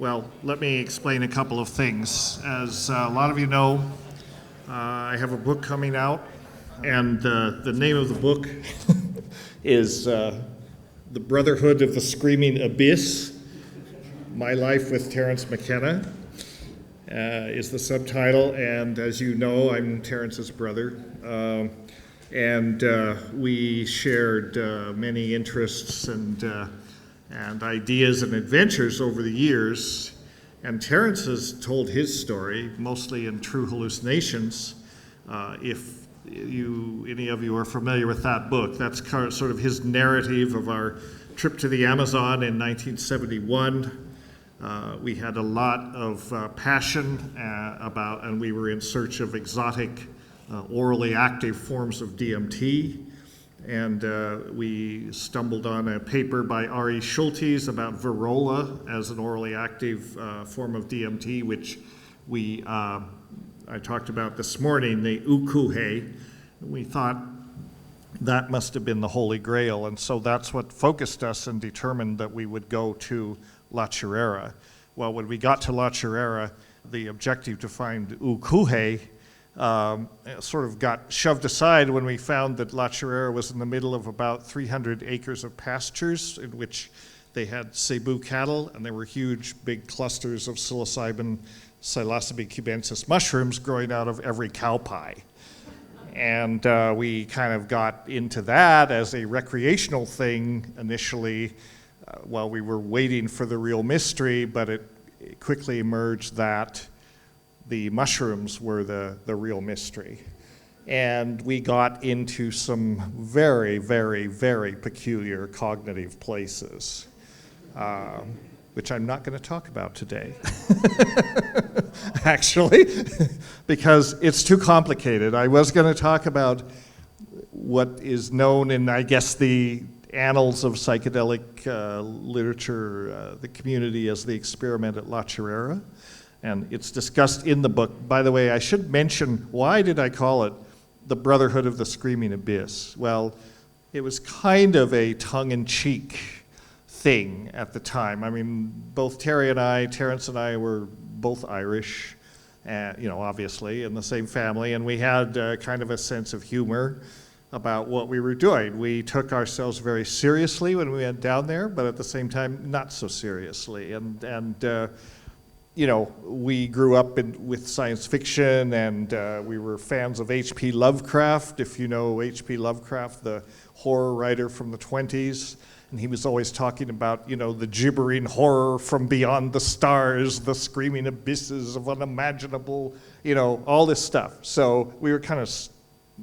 Well, let me explain a couple of things. As a lot of you know, I have a book coming out, and the name of the book is The Brotherhood of the Screaming Abyss, My Life with Terence McKenna, is the subtitle. And as you know, I'm Terence's brother. And we shared many interests and ideas and adventures over the years. And Terence has told his story, mostly in True Hallucinations. If any of you are familiar with that book, that's sort of his narrative of our trip to the Amazon in 1971. We had a lot of passion and we were in search of exotic, orally active forms of DMT. And we stumbled on a paper by R.E. Schultes about Verola as an orally active form of DMT, which I talked about this morning, the ukuhe. We thought that must have been the Holy Grail, and so that's what focused us and determined that we would go to La Chorrera. Well, when we got to La Chorrera, the objective to find ukuhe sort of got shoved aside when we found that La Chorrera was in the middle of about 300 acres of pastures in which they had cebu cattle, and there were huge, big clusters of psilocybin, Psilocybe cubensis mushrooms growing out of every cow pie. And we kind of got into that as a recreational thing initially while we were waiting for the real mystery, but it quickly emerged that the mushrooms were the real mystery. And we got into some very, very, very peculiar cognitive places, which I'm not going to talk about today, actually, because it's too complicated. I was going to talk about what is known in, I guess, the annals of psychedelic literature, the community as the experiment at La Chorrera. And it's discussed in the book. By the way, I should mention, why did I call it The Brotherhood of the Screaming Abyss? Well, it was kind of a tongue-in-cheek thing at the time. I mean, both Terence and I were both Irish, obviously, in the same family, and we had kind of a sense of humor about what we were doing. We took ourselves very seriously when we went down there, but at the same time, not so seriously. We grew up with science fiction, and we were fans of H.P. Lovecraft. If you know H.P. Lovecraft, the horror writer from the 20s, and he was always talking about, the gibbering horror from beyond the stars, the screaming abysses of unimaginable, all this stuff. So we were kind of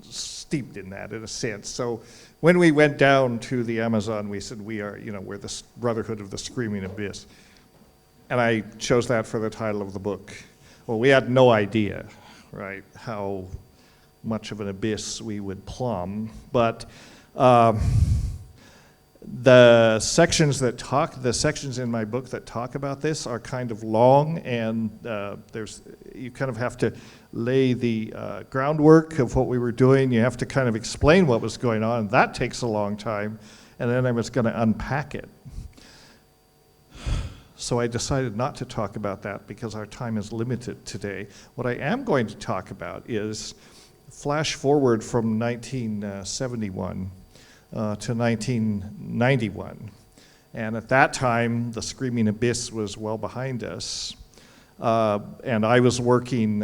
steeped in that, in a sense. So when we went down to the Amazon, we said, we're the Brotherhood of the Screaming Abyss. And I chose that for the title of the book. Well, we had no idea, right, how much of an abyss we would plumb. But the sections in my book that talk about this are kind of long, and you kind of have to lay the groundwork of what we were doing. You have to kind of explain what was going on, and that takes a long time. And then I was going to unpack it. So I decided not to talk about that because our time is limited today. What I am going to talk about is flash forward from 1971 to 1991. And at that time, the Screaming Abyss was well behind us. And I was working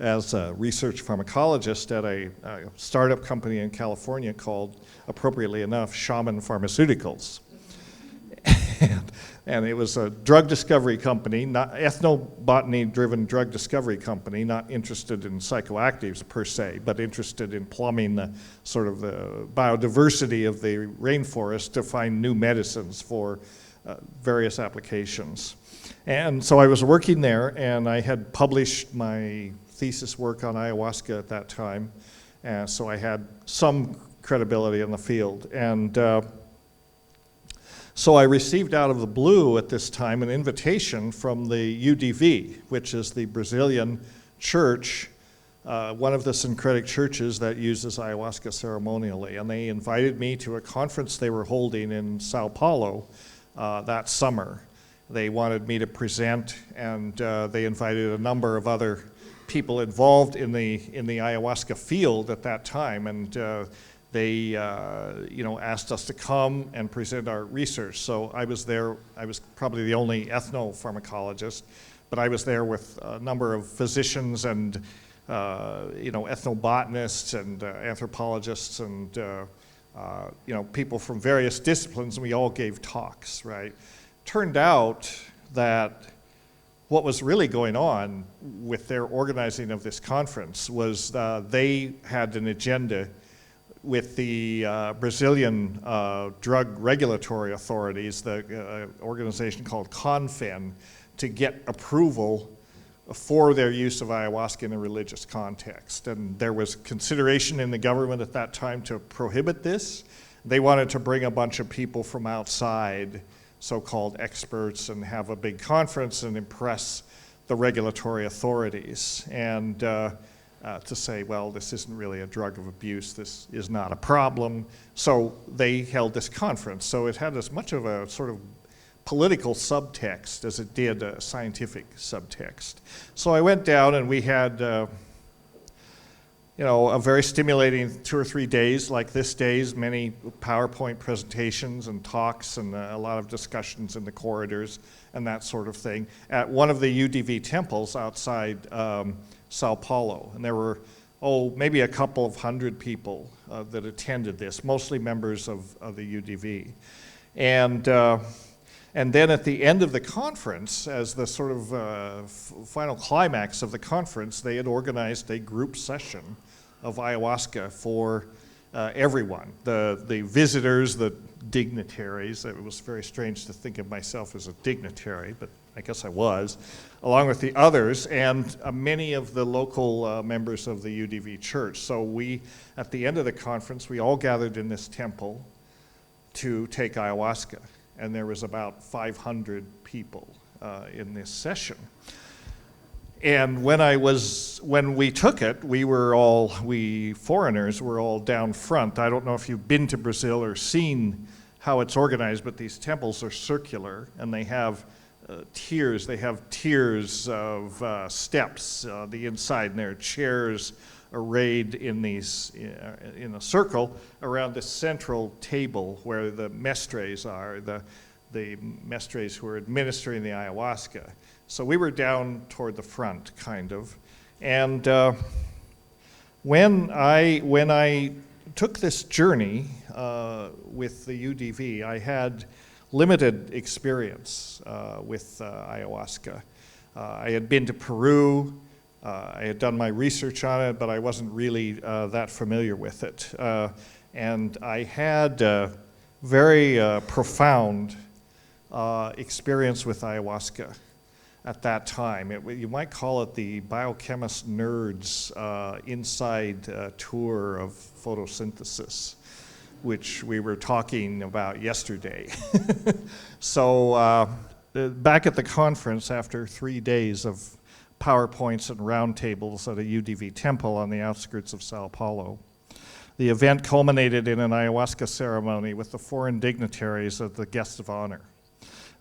as a research pharmacologist at a startup company in California called, appropriately enough, Shaman Pharmaceuticals. And it was a drug discovery company, not ethnobotany-driven drug discovery company, not interested in psychoactives per se, but interested in plumbing the sort of the biodiversity of the rainforest to find new medicines for various applications. And so I was working there, and I had published my thesis work on ayahuasca at that time, and so I had some credibility in the field. And so I received out of the blue at this time an invitation from the UDV, which is the Brazilian church, one of the syncretic churches that uses ayahuasca ceremonially. And they invited me to a conference they were holding in Sao Paulo that summer. they wanted me to present, and they invited a number of other people involved in the ayahuasca field at that time, and they asked us to come and present our research. So I was there. I was probably the only ethnopharmacologist, but I was there with a number of physicians and ethnobotanists and anthropologists and people from various disciplines, and we all gave talks, right? Turned out that what was really going on with their organizing of this conference was they had an agenda with the Brazilian drug regulatory authorities, the organization called CONFEN, to get approval for their use of ayahuasca in a religious context. And there was consideration in the government at that time to prohibit this. They wanted to bring a bunch of people from outside, so-called experts, and have a big conference and impress the regulatory authorities. And to say, well, this isn't really a drug of abuse, this is not a problem. So they held this conference. So it had as much of a sort of political subtext as it did a scientific subtext. So I went down, and we had a very stimulating 2 or 3 days, like this days, many PowerPoint presentations and talks and a lot of discussions in the corridors and that sort of thing at one of the UDV temples outside Sao Paulo. And there were, maybe a couple of hundred people that attended this, mostly members of the UDV. And then at the end of the conference, as the sort of final climax of the conference, they had organized a group session of ayahuasca for everyone, the visitors, the dignitaries. It was very strange to think of myself as a dignitary, but I guess I was, along with the others, and many of the local members of the UDV church. So at the end of the conference, we all gathered in this temple to take ayahuasca. And there was about 500 people in this session. And when we took it, we foreigners were all down front. I don't know if you've been to Brazil or seen how it's organized, but these temples are circular, and they have tiers. They have tiers of steps, the inside, and there are chairs arrayed in a circle around the central table where the mestres are, the mestres who are administering the ayahuasca. So we were down toward the front, kind of. And when I took this journey with the UDV, I had limited experience with ayahuasca. I had been to Peru. I had done my research on it, but I wasn't really that familiar with it. And I had a very profound experience with ayahuasca at that time. You might call it the biochemist nerds inside tour of photosynthesis, which we were talking about yesterday. So back at the conference, after 3 days of PowerPoints and roundtables at a UDV temple on the outskirts of Sao Paulo, the event culminated in an ayahuasca ceremony with the foreign dignitaries as the guests of honor.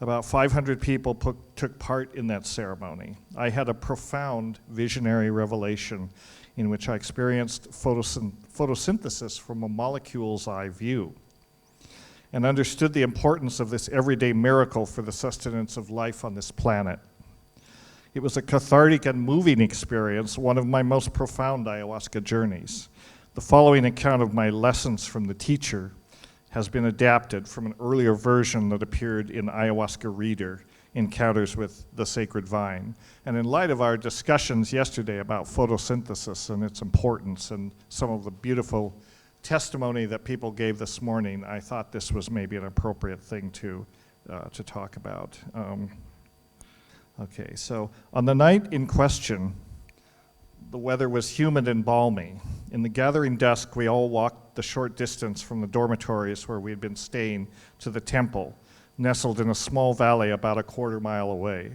About 500 people took part in that ceremony. I had a profound visionary revelation in which I experienced photosynthesis from a molecule's eye view and understood the importance of this everyday miracle for the sustenance of life on this planet. It was a cathartic and moving experience, one of my most profound ayahuasca journeys. The following account of my lessons from the teacher has been adapted from an earlier version that appeared in Ayahuasca Reader, Encounters with the Sacred Vine. And in light of our discussions yesterday about photosynthesis and its importance and some of the beautiful testimony that people gave this morning, I thought this was maybe an appropriate thing to talk about. Okay, so on the night in question, the weather was humid and balmy. In the gathering dusk, we all walked the short distance from the dormitories where we had been staying to the temple, nestled in a small valley about a quarter mile away.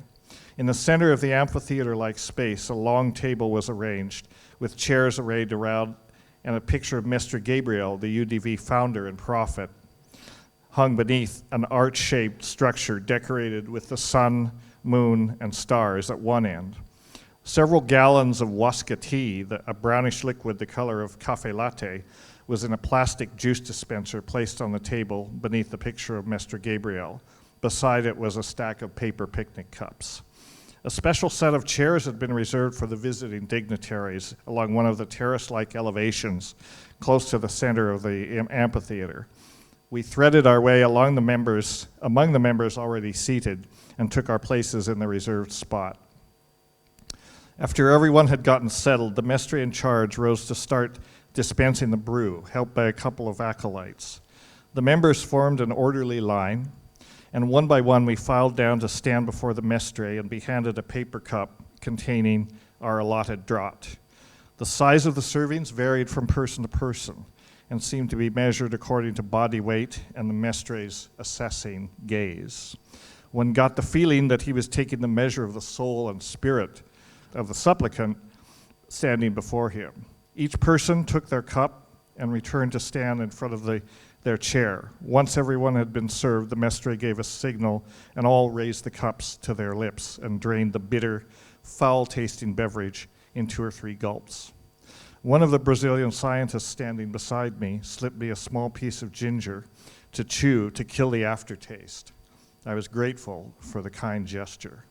In the center of the amphitheater-like space, a long table was arranged, with chairs arrayed around and a picture of Mr. Gabriel, the UDV founder and prophet, hung beneath an arch-shaped structure decorated with the sun, moon, and stars at one end. Several gallons of Huasca tea, a brownish liquid the color of cafe latte, was in a plastic juice dispenser placed on the table beneath the picture of Mestre Gabriel. Beside it was a stack of paper picnic cups. A special set of chairs had been reserved for the visiting dignitaries along one of the terrace-like elevations close to the center of the amphitheater. We threaded our way among the members already seated and took our places in the reserved spot. After everyone had gotten settled, the mestre in charge rose to start dispensing the brew, helped by a couple of acolytes. The members formed an orderly line, and one by one we filed down to stand before the mestre and be handed a paper cup containing our allotted draught. The size of the servings varied from person to person and seemed to be measured according to body weight and the mestre's assessing gaze. One got the feeling that he was taking the measure of the soul and spirit of the supplicant standing before him. Each person took their cup and returned to stand in front of their chair. Once everyone had been served, the mestre gave a signal, and all raised the cups to their lips and drained the bitter, foul-tasting beverage in 2 or 3 gulps. One of the Brazilian scientists standing beside me slipped me a small piece of ginger to chew to kill the aftertaste. I was grateful for the kind gesture.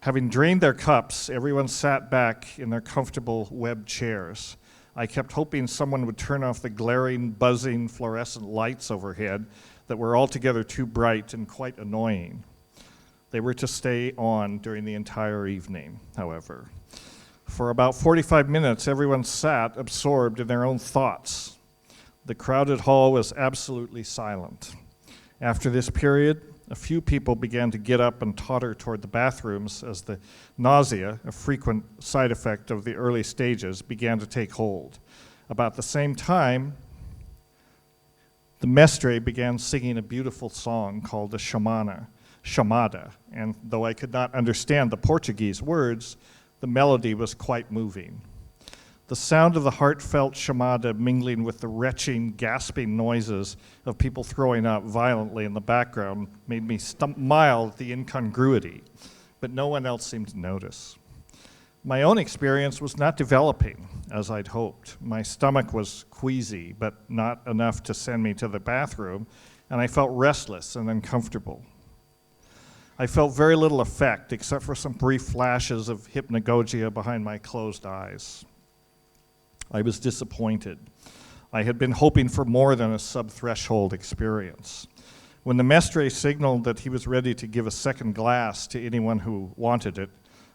Having drained their cups, everyone sat back in their comfortable webbed chairs. I kept hoping someone would turn off the glaring, buzzing, fluorescent lights overhead that were altogether too bright and quite annoying. They were to stay on during the entire evening, however. For about 45 minutes, everyone sat absorbed in their own thoughts. The crowded hall was absolutely silent. After this period, a few people began to get up and totter toward the bathrooms as the nausea, a frequent side effect of the early stages, began to take hold. About the same time, the mestre began singing a beautiful song called the chamada, and though I could not understand the Portuguese words, the melody was quite moving. The sound of the heartfelt chamada mingling with the retching, gasping noises of people throwing up violently in the background made me smile at the incongruity, but no one else seemed to notice. My own experience was not developing as I'd hoped. My stomach was queasy, but not enough to send me to the bathroom, and I felt restless and uncomfortable. I felt very little effect, except for some brief flashes of hypnagogia behind my closed eyes. I was disappointed. I had been hoping for more than a sub-threshold experience. When the mestre signaled that he was ready to give a second glass to anyone who wanted it,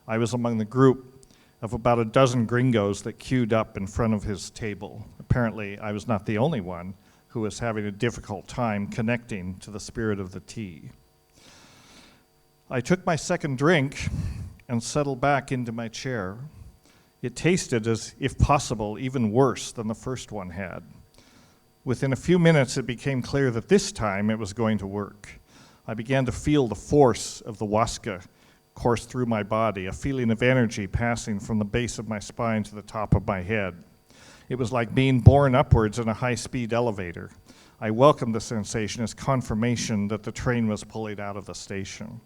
I was among the group of about a dozen gringos that queued up in front of his table. Apparently, I was not the only one who was having a difficult time connecting to the spirit of the tea. I took my second drink and settled back into my chair. It tasted as, if possible, even worse than the first one had. Within a few minutes, it became clear that this time it was going to work. I began to feel the force of the Huasca course through my body, a feeling of energy passing from the base of my spine to the top of my head. It was like being borne upwards in a high-speed elevator. I welcomed the sensation as confirmation that the train was pulling out of the station.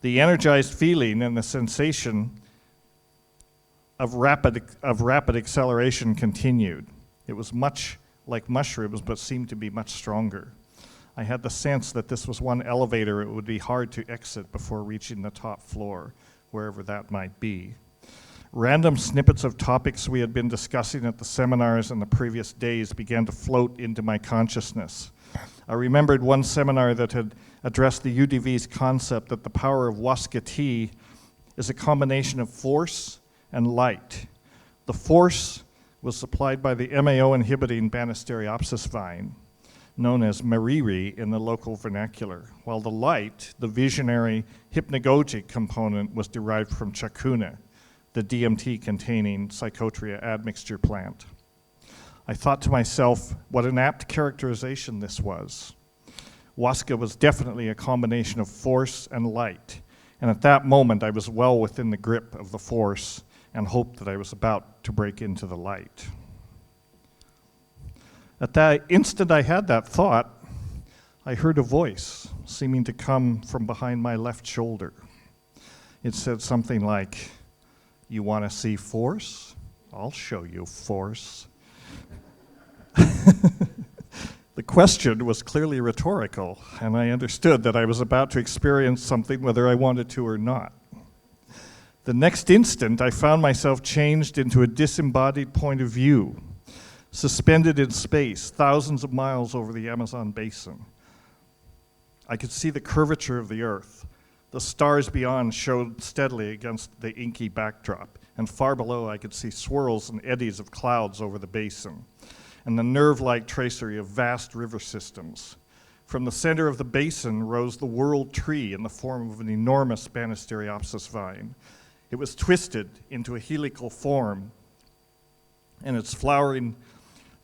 The energized feeling and the sensation of rapid acceleration continued. It was much like mushrooms, but seemed to be much stronger. I had the sense that this was one elevator it would be hard to exit before reaching the top floor, wherever that might be. Random snippets of topics we had been discussing at the seminars in the previous days began to float into my consciousness. I remembered one seminar that had addressed the UDV's concept that the power of Huasca tea is a combination of force and light. The force was supplied by the MAO-inhibiting Banisteriopsis vine, known as mariri in the local vernacular, while the light, the visionary hypnagogic component, was derived from chacuna, the DMT-containing Psychotria admixture plant. I thought to myself, what an apt characterization this was. Huasca was definitely a combination of force and light, and at that moment I was well within the grip of the force and hoped that I was about to break into the light. At that instant I had that thought, I heard a voice seeming to come from behind my left shoulder. It said something like, "You want to see force? I'll show you force." The question was clearly rhetorical, and I understood that I was about to experience something whether I wanted to or not. The next instant, I found myself changed into a disembodied point of view, suspended in space, thousands of miles over the Amazon basin. I could see the curvature of the earth. The stars beyond showed steadily against the inky backdrop, and far below I could see swirls and eddies of clouds over the basin, and the nerve-like tracery of vast river systems. From the center of the basin rose the world tree in the form of an enormous Banisteriopsis vine. It was twisted into a helical form, and its flowering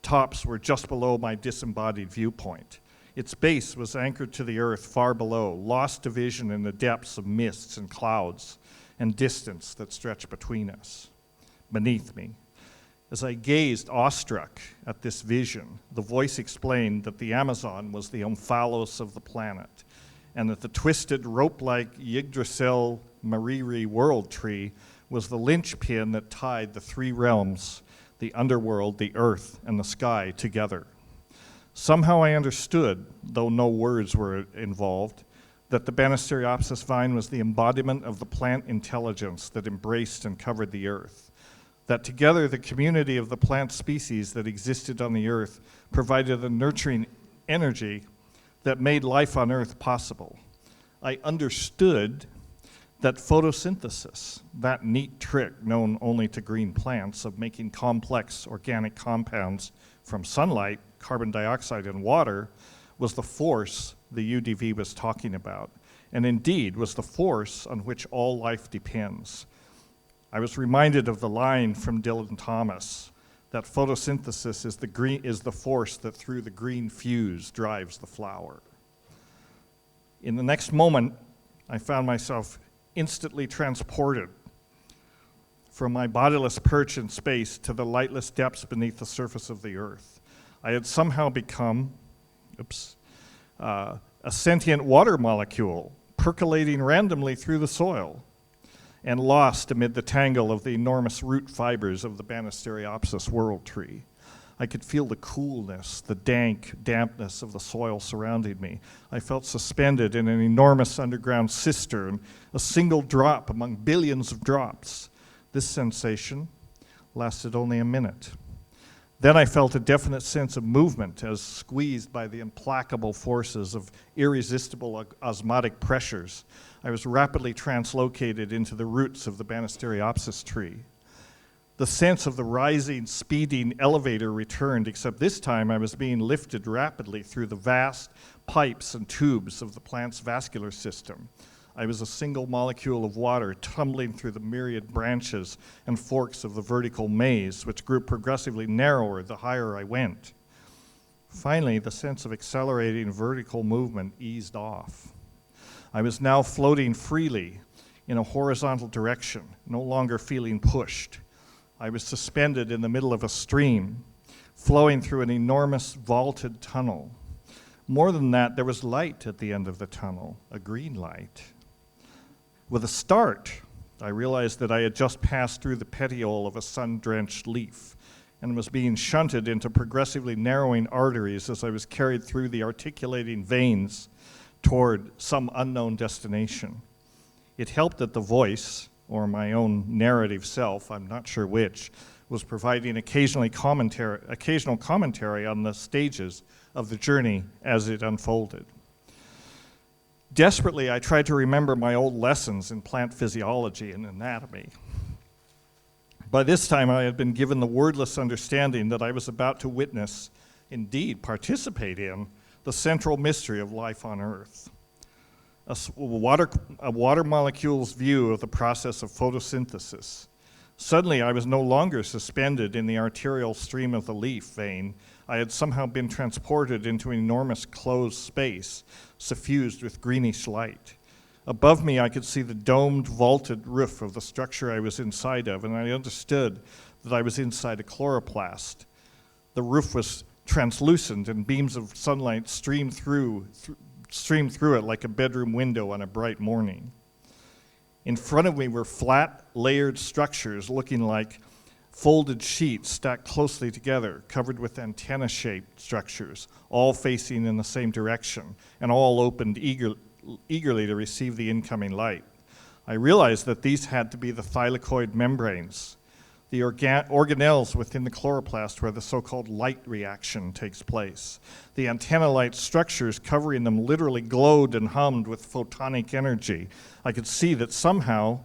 tops were just below my disembodied viewpoint. Its base was anchored to the earth far below, lost to vision in the depths of mists and clouds and distance that stretched between us, beneath me. As I gazed awestruck at this vision, the voice explained that the Amazon was the omphalos of the planet, and that the twisted rope-like Yggdrasil Mariri world tree was the linchpin that tied the three realms, the underworld, the earth, and the sky together. Somehow I understood, though no words were involved, that the Banisteriopsis vine was the embodiment of the plant intelligence that embraced and covered the earth. That together the community of the plant species that existed on the earth provided a nurturing energy that made life on earth possible. I understood that photosynthesis, that neat trick known only to green plants of making complex organic compounds from sunlight, carbon dioxide, and water, was the force the UDV was talking about, and indeed was the force on which all life depends. I was reminded of the line from Dylan Thomas, that photosynthesis is the force that through the green fuse drives the flower. In the next moment, I found myself instantly transported from my bodiless perch in space to the lightless depths beneath the surface of the earth. I had somehow become, a sentient water molecule percolating randomly through the soil and lost amid the tangle of the enormous root fibers of the Banisteriopsis world tree. I could feel the coolness, the dampness of the soil surrounding me. I felt suspended in an enormous underground cistern, a single drop among billions of drops. This sensation lasted only a minute. Then I felt a definite sense of movement as squeezed by the implacable forces of irresistible osmotic pressures. I was rapidly translocated into the roots of the Banisteriopsis tree. The sense of the rising, speeding elevator returned, except this time I was being lifted rapidly through the vast pipes and tubes of the plant's vascular system. I was a single molecule of water tumbling through the myriad branches and forks of the vertical maze, which grew progressively narrower the higher I went. Finally, the sense of accelerating vertical movement eased off. I was now floating freely in a horizontal direction, no longer feeling pushed. I was suspended in the middle of a stream, flowing through an enormous vaulted tunnel. More than that, there was light at the end of the tunnel, a green light. With a start, I realized that I had just passed through the petiole of a sun-drenched leaf and was being shunted into progressively narrowing arteries as I was carried through the articulating veins toward some unknown destination. It helped that the voice, or my own narrative self, I'm not sure which, was providing occasional commentary on the stages of the journey as it unfolded. Desperately, I tried to remember my old lessons in plant physiology and anatomy. By this time, I had been given the wordless understanding that I was about to witness, indeed participate in, the central mystery of life on Earth. A water molecule's view of the process of photosynthesis. Suddenly, I was no longer suspended in the arterial stream of the leaf vein. I had somehow been transported into an enormous closed space, suffused with greenish light. Above me, I could see the domed, vaulted roof of the structure I was inside of, and I understood that I was inside a chloroplast. The roof was translucent, and beams of sunlight streamed through it like a bedroom window on a bright morning. In front of me were flat, layered structures looking like folded sheets stacked closely together, covered with antenna-shaped structures, all facing in the same direction, and all opened eagerly to receive the incoming light. I realized that these had to be the thylakoid membranes, the organelles within the chloroplast where the so-called light reaction takes place. The antenna-like structures covering them literally glowed and hummed with photonic energy. I could see that somehow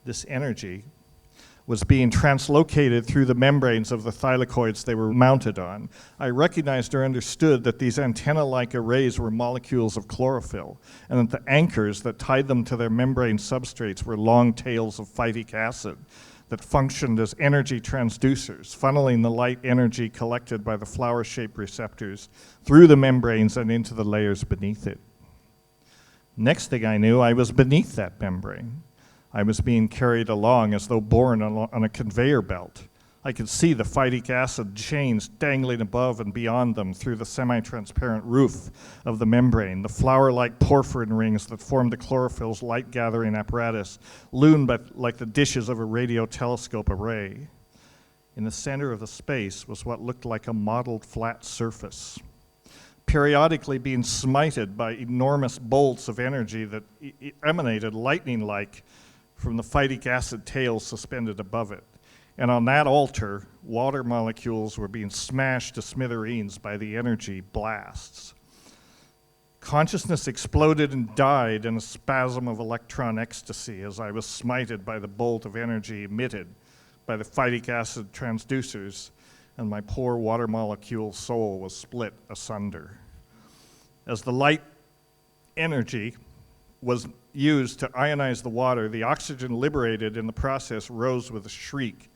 this energy was being translocated through the membranes of the thylakoids they were mounted on. I recognized or understood that these antenna-like arrays were molecules of chlorophyll, and that the anchors that tied them to their membrane substrates were long tails of phytic acid that functioned as energy transducers, funneling the light energy collected by the flower-shaped receptors through the membranes and into the layers beneath it. Next thing I knew, I was beneath that membrane. I was being carried along as though borne on a conveyor belt. I could see the phytic acid chains dangling above and beyond them through the semi-transparent roof of the membrane, the flower-like porphyrin rings that formed the chlorophyll's light-gathering apparatus, loomed like the dishes of a radio telescope array. In the center of the space was what looked like a modeled flat surface, periodically being smited by enormous bolts of energy that emanated lightning-like from the phytic acid tails suspended above it. And on that altar, water molecules were being smashed to smithereens by the energy blasts. Consciousness exploded and died in a spasm of electron ecstasy as I was smited by the bolt of energy emitted by the phytic acid transducers, and my poor water molecule soul was split asunder. As the light energy was used to ionize the water, the oxygen liberated in the process rose with a shriek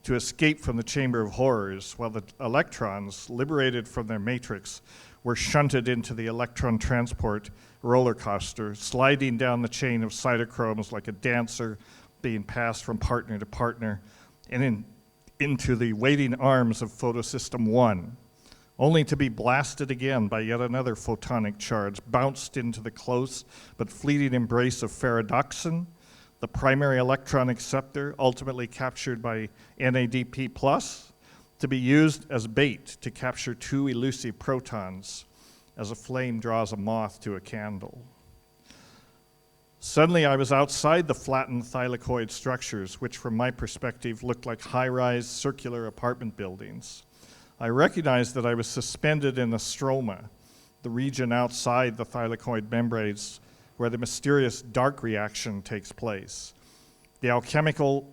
to escape from the chamber of horrors, while the electrons, liberated from their matrix, were shunted into the electron transport roller coaster, sliding down the chain of cytochromes like a dancer being passed from partner to partner, and into the waiting arms of photosystem 1, only to be blasted again by yet another photonic charge, bounced into the close but fleeting embrace of ferredoxin, the primary electron acceptor, ultimately captured by NADP+, to be used as bait to capture two elusive protons as a flame draws a moth to a candle. Suddenly I was outside the flattened thylakoid structures, which from my perspective looked like high-rise circular apartment buildings. I recognized that I was suspended in the stroma, the region outside the thylakoid membranes where the mysterious dark reaction takes place. The alchemical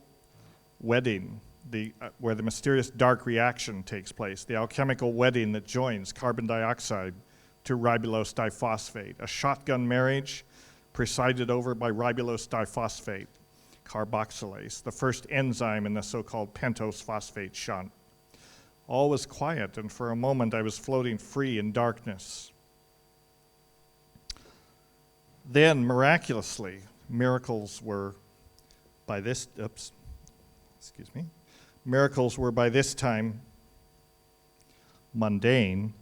wedding, where the mysterious dark reaction takes place, the alchemical wedding that joins carbon dioxide to ribulose diphosphate, a shotgun marriage presided over by ribulose diphosphate, carboxylase, the first enzyme in the so-called pentose phosphate shunt. All was quiet, and for a moment I was floating free in darkness. Then, miraculously, miracles were by this time mundane.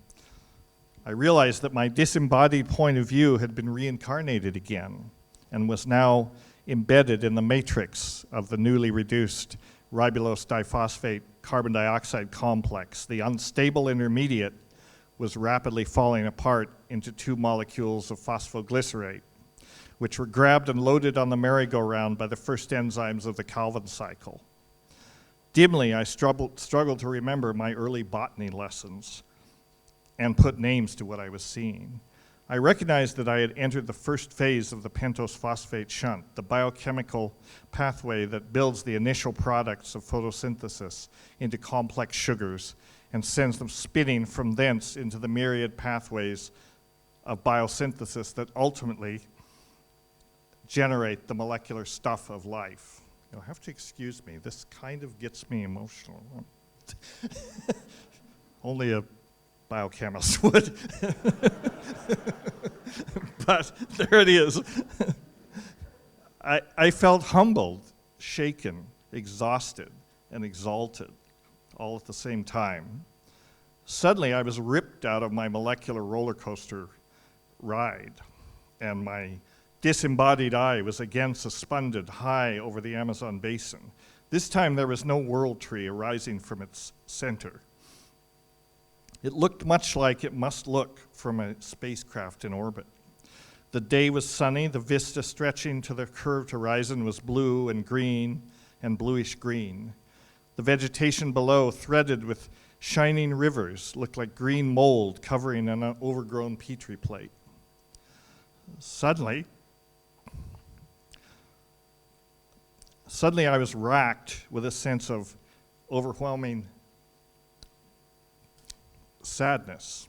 I realized that my disembodied point of view had been reincarnated again and was now embedded in the matrix of the newly reduced ribulose diphosphate carbon dioxide complex. The unstable intermediate was rapidly falling apart into two molecules of phosphoglycerate, which were grabbed and loaded on the merry-go-round by the first enzymes of the Calvin cycle. Dimly, I struggled to remember my early botany lessons and put names to what I was seeing. I recognized that I had entered the first phase of the pentose phosphate shunt, the biochemical pathway that builds the initial products of photosynthesis into complex sugars and sends them spinning from thence into the myriad pathways of biosynthesis that ultimately generate the molecular stuff of life. You'll have to excuse me, this kind of gets me emotional. Only a biochemist would. But there it is. I felt humbled, shaken, exhausted, and exalted all at the same time. Suddenly, I was ripped out of my molecular roller coaster ride, and my disembodied I was again suspended high over the Amazon basin. This time, there was no world tree arising from its center. It looked much like it must look from a spacecraft in orbit. The day was sunny, the vista stretching to the curved horizon was blue and green and bluish green. The vegetation below, threaded with shining rivers, looked like green mold covering an overgrown petri plate. Suddenly I was racked with a sense of overwhelming sadness.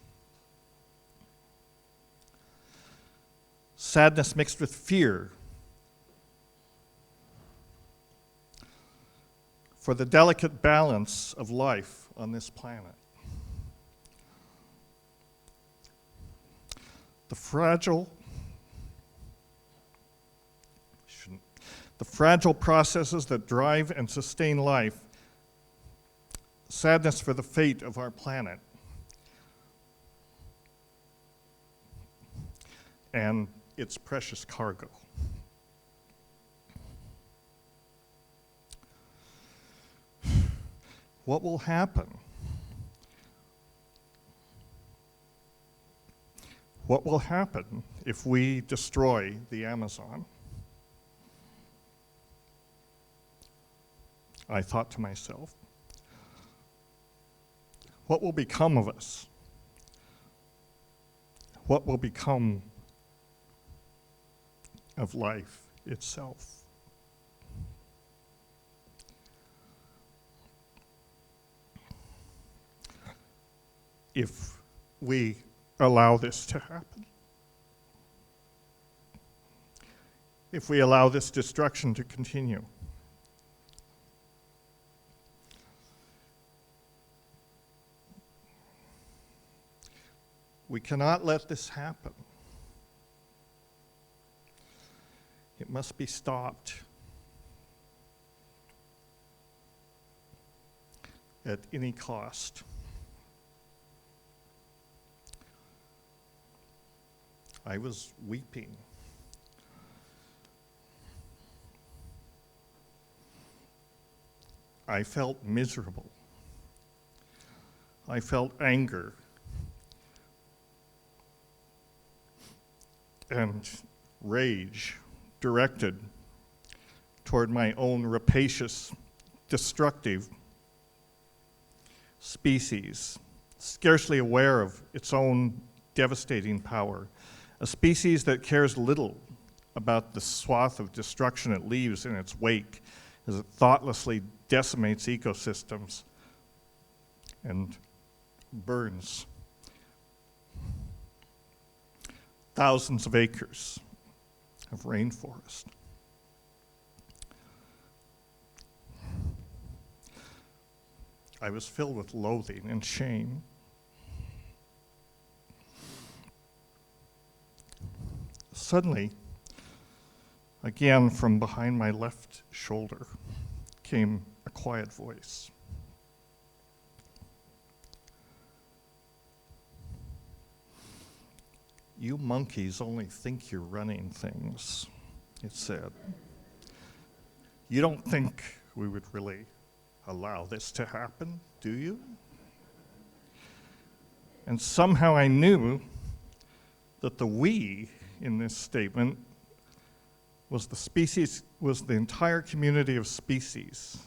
Sadness mixed with fear for the delicate balance of life on this planet. The fragile processes that drive and sustain life, sadness for the fate of our planet, and its precious cargo. What will happen? What will happen if we destroy the Amazon? I thought to myself, what will become of us? What will become of life itself? If we allow this to happen, if we allow this destruction to continue, we cannot let this happen. It must be stopped at any cost. I was weeping. I felt miserable. I felt anger and rage directed toward my own rapacious, destructive species, scarcely aware of its own devastating power, a species that cares little about the swath of destruction it leaves in its wake as it thoughtlessly decimates ecosystems and burns thousands of acres of rainforest. I was filled with loathing and shame. Suddenly, again from behind my left shoulder, came a quiet voice. "You monkeys only think you're running things," it said. "You don't think we would really allow this to happen, do you?" And somehow I knew that the "we" in this statement was the species, was the entire community of species.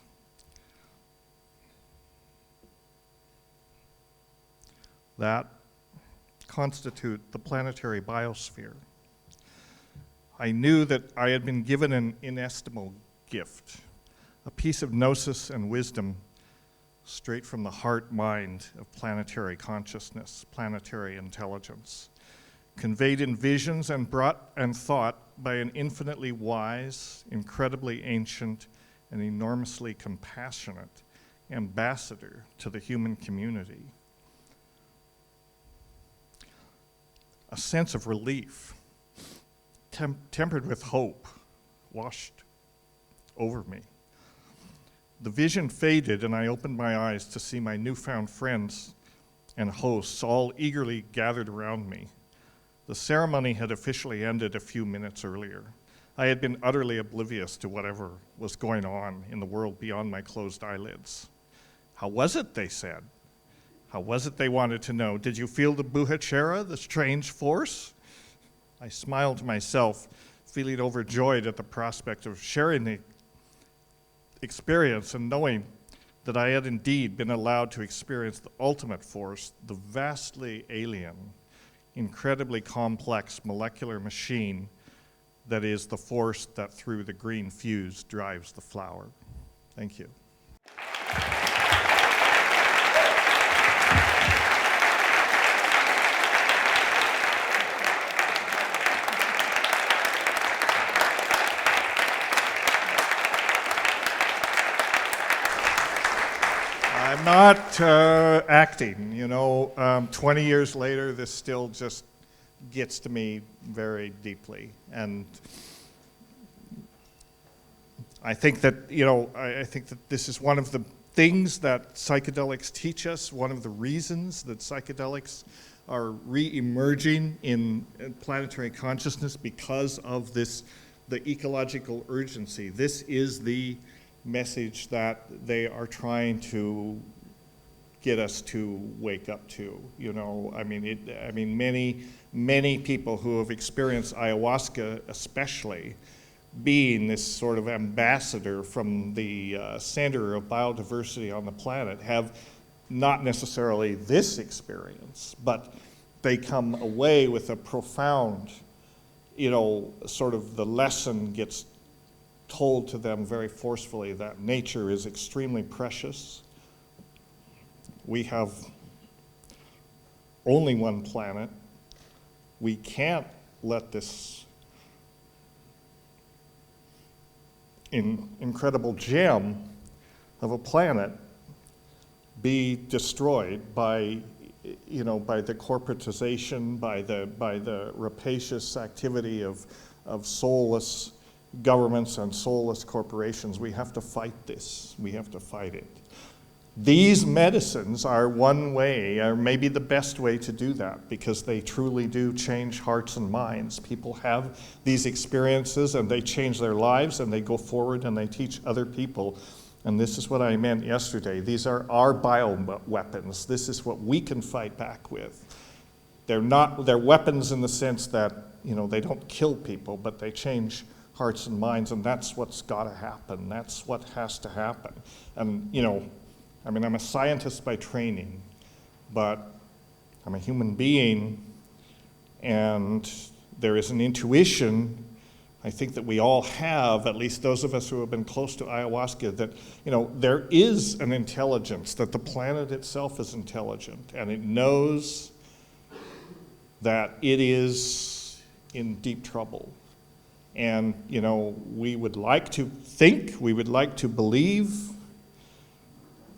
That constitute the planetary biosphere. I knew that I had been given an inestimable gift, a piece of gnosis and wisdom straight from the heart-mind of planetary consciousness, planetary intelligence, conveyed in visions and brought and thought by an infinitely wise, incredibly ancient, and enormously compassionate ambassador to the human community. A sense of relief, tempered with hope, washed over me. The vision faded, and I opened my eyes to see my newfound friends and hosts all eagerly gathered around me. The ceremony had officially ended a few minutes earlier. I had been utterly oblivious to whatever was going on in the world beyond my closed eyelids. How was it, they said? How was it, they wanted to know? Did you feel the Chorrera, the strange force? I smiled to myself, feeling overjoyed at the prospect of sharing the experience and knowing that I had indeed been allowed to experience the ultimate force, the vastly alien, incredibly complex molecular machine that is the force that through the green fuse drives the flower. Thank you. I'm not acting, 20 years later, this still just gets to me very deeply. And I think that, I think that this is one of the things that psychedelics teach us, one of the reasons that psychedelics are re-emerging in planetary consciousness because of this, the ecological urgency. This is the message that they are trying to get us to wake up to. Many people who have experienced ayahuasca, especially, being this sort of ambassador from the center of biodiversity on the planet, have not necessarily this experience, but they come away with a profound, sort of the lesson gets told to them very forcefully that nature is extremely precious. We have only one planet. We can't let this incredible gem of a planet be destroyed by the corporatization, by the rapacious activity of soulless governments and soulless corporations. We have to fight this. We have to fight it. These medicines are one way, or maybe the best way to do that, because they truly do change hearts and minds. People have these experiences and they change their lives and they go forward and they teach other people. And this is what I meant yesterday. These are our bioweapons. This is what we can fight back with. They're weapons in the sense that, they don't kill people, but they change hearts and minds, and that's what's got to happen. That's what has to happen. And, I'm a scientist by training, but I'm a human being, and there is an intuition, I think, that we all have, at least those of us who have been close to ayahuasca, that, there is an intelligence, that the planet itself is intelligent, and it knows that it is in deep trouble. And, we would like to think, we would like to believe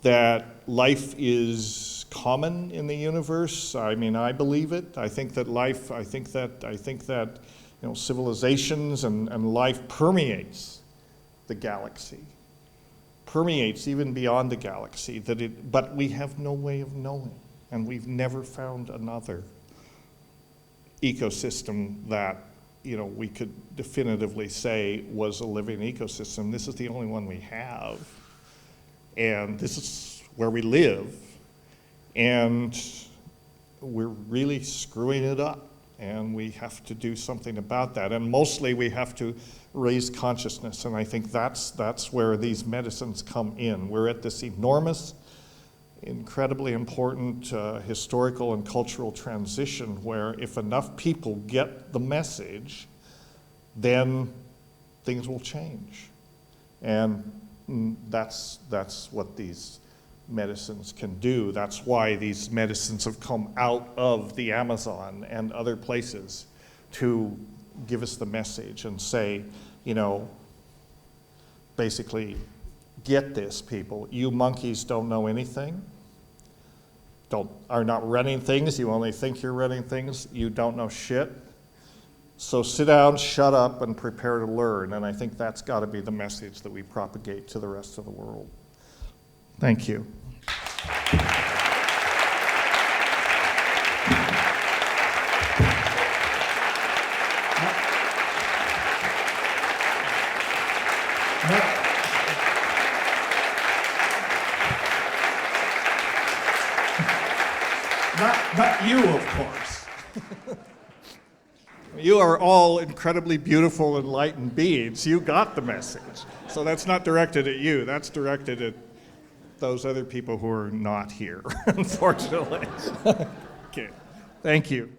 that life is common in the universe. I believe it. I think that civilizations and life permeates the galaxy, permeates even beyond the galaxy, but we have no way of knowing, and we've never found another ecosystem that we could definitively say was a living ecosystem. This is the only one we have. And this is where we live. And we're really screwing it up. And we have to do something about that. And mostly we have to raise consciousness. And I think that's where these medicines come in. We're at this enormous, incredibly important historical and cultural transition where if enough people get the message, then things will change. And that's what these medicines can do. That's why these medicines have come out of the Amazon and other places to give us the message and say, basically, get this, people. You monkeys don't know anything, are not running things. You only think you're running things. You don't know shit. So sit down, shut up, and prepare to learn. And I think that's got to be the message that we propagate to the rest of the world. Thank you. Not you, of course. You are all incredibly beautiful, enlightened beings. You got the message. So that's not directed at you. That's directed at those other people who are not here, unfortunately. Okay. Thank you.